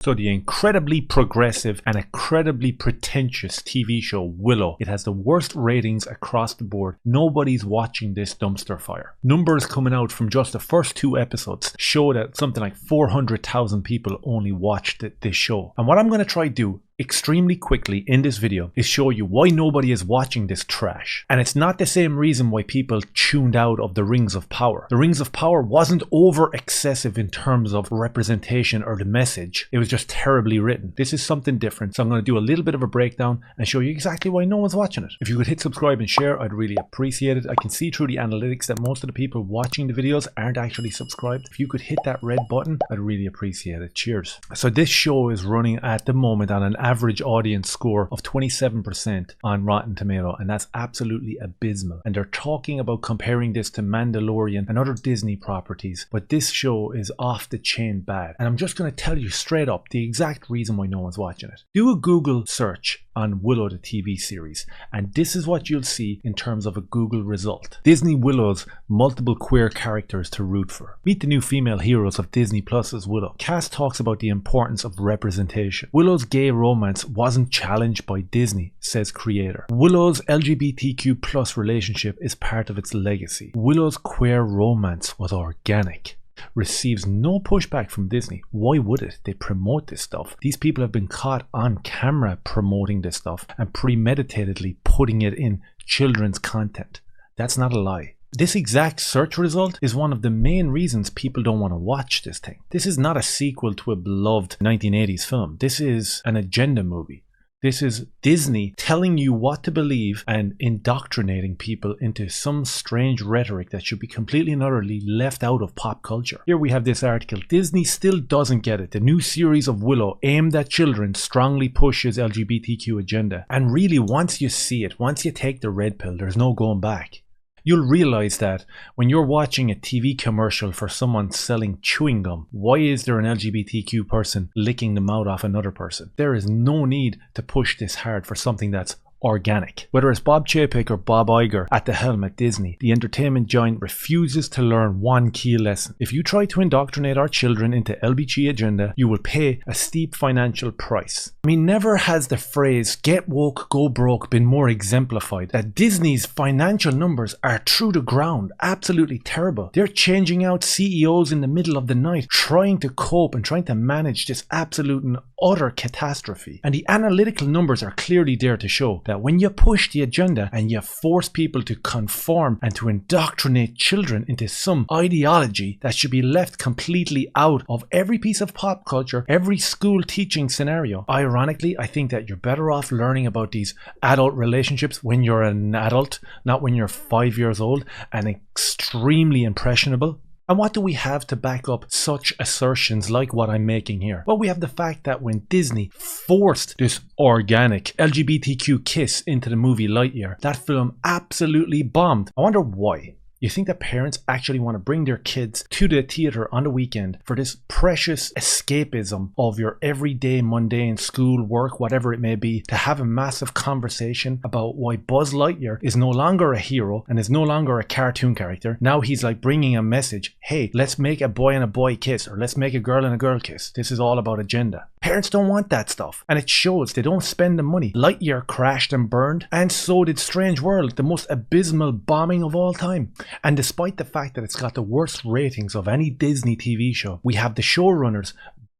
So the incredibly progressive and incredibly pretentious TV show Willow, it has the worst ratings across the board. Nobody's watching this dumpster fire. Numbers coming out from just the first 2 episodes show that something like 400,000 people only watched this show. And what I'm going to try to do extremely quickly in this video is show you why nobody is watching this trash. And it's not the same reason why people tuned out of the Rings of Power. The Rings of Power wasn't over excessive in terms of representation or the message. It was just terribly written. This is something different. So I'm going to do a little bit of a breakdown and show you exactly why no one's watching it. If you could hit subscribe and share, I'd really appreciate it. I can see through the analytics that most of the people watching the videos aren't actually subscribed. If you could hit that red button, I'd really appreciate it. Cheers. So this show is running at the moment on an average audience score of 27% on Rotten Tomato, and that's absolutely abysmal. And they're talking about comparing this to Mandalorian and other Disney properties, but this show is off the chain bad. And I'm just going to tell you straight up the exact reason why no one's watching it. Do a Google search on Willow the TV series, and this is what you'll see in terms of a Google result. Disney Willow's multiple queer characters to root for. Meet the new female heroes of Disney Plus's Willow. Cast talks about the importance of representation. Willow's gay romance wasn't challenged by Disney, says creator. Willow's LGBTQ plus relationship is part of its legacy. Willow's queer romance was organic. Receives no pushback from Disney. Why would it? They promote this stuff. These people have been caught on camera promoting this stuff and premeditatedly putting it in children's content. That's not a lie. This exact search result is one of the main reasons people don't want to watch this thing. This is not a sequel to a beloved 1980s film. This is an agenda movie. This is Disney telling you what to believe and indoctrinating people into some strange rhetoric that should be completely and utterly left out of pop culture. Here we have this article. Disney still doesn't get it. The new series of Willow aimed at children strongly pushes LGBTQ agenda. And really, once you see it, once you take the red pill, there's no going back. You'll realize that when you're watching a TV commercial for someone selling chewing gum, why is there an LGBTQ person licking the mouth off another person? There is no need to push this hard for something that's organic. Whether it's Bob Chapek or Bob Iger at the helm at Disney, the entertainment giant refuses to learn one key lesson. If you try to indoctrinate our children into LBG agenda, you will pay a steep financial price. I mean, never has the phrase "get woke, go broke" been more exemplified. That Disney's financial numbers are through the ground, absolutely terrible. They're changing out CEOs in the middle of the night, trying to cope and trying to manage this absolute and utter catastrophe. And the analytical numbers are clearly there to show that when you push the agenda and you force people to conform and to indoctrinate children into some ideology that should be left completely out of every piece of pop culture, every school teaching scenario, ironically, I think that you're better off learning about these adult relationships when you're an adult, not when you're 5 years old and extremely impressionable. And what do we have to back up such assertions like what I'm making here? Well, we have the fact that when Disney forced this organic LGBTQ kiss into the movie Lightyear, that film absolutely bombed. I wonder why. You think that parents actually want to bring their kids to the theater on the weekend for this precious escapism of your everyday mundane school, work, whatever it may be, to have a massive conversation about why Buzz Lightyear is no longer a hero and is no longer a cartoon character? Now he's like bringing a message. Hey, let's make a boy and a boy kiss, or let's make a girl and a girl kiss. This is all about agenda. Parents don't want that stuff, and it shows. They don't spend the money. Lightyear crashed and burned, and so did Strange World, the most abysmal bombing of all time. And despite the fact that it's got the worst ratings of any Disney TV show, we have the showrunners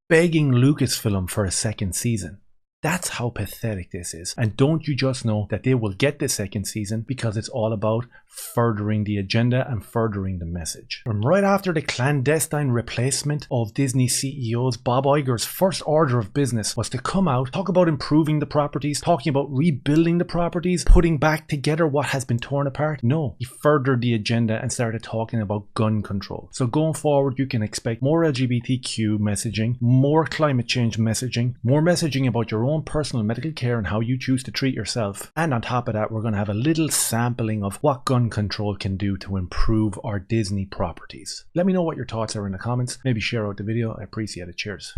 begging Lucasfilm for a second season. That's how pathetic this is. And don't you just know that they will get the second season because it's all about furthering the agenda and furthering the message. And right after the clandestine replacement of Disney CEOs, Bob Iger's first order of business was to come out, talk about improving the properties, talking about rebuilding the properties, putting back together what has been torn apart. No, he furthered the agenda and started talking about gun control. So going forward, you can expect more LGBTQ messaging, more climate change messaging, more messaging about your own personal medical care and how you choose to treat yourself. And on top of that, we're going to have a little sampling of what gun control can do to improve our Disney properties. Let me know what your thoughts are in the comments. Maybe share out the video. I appreciate it. Cheers.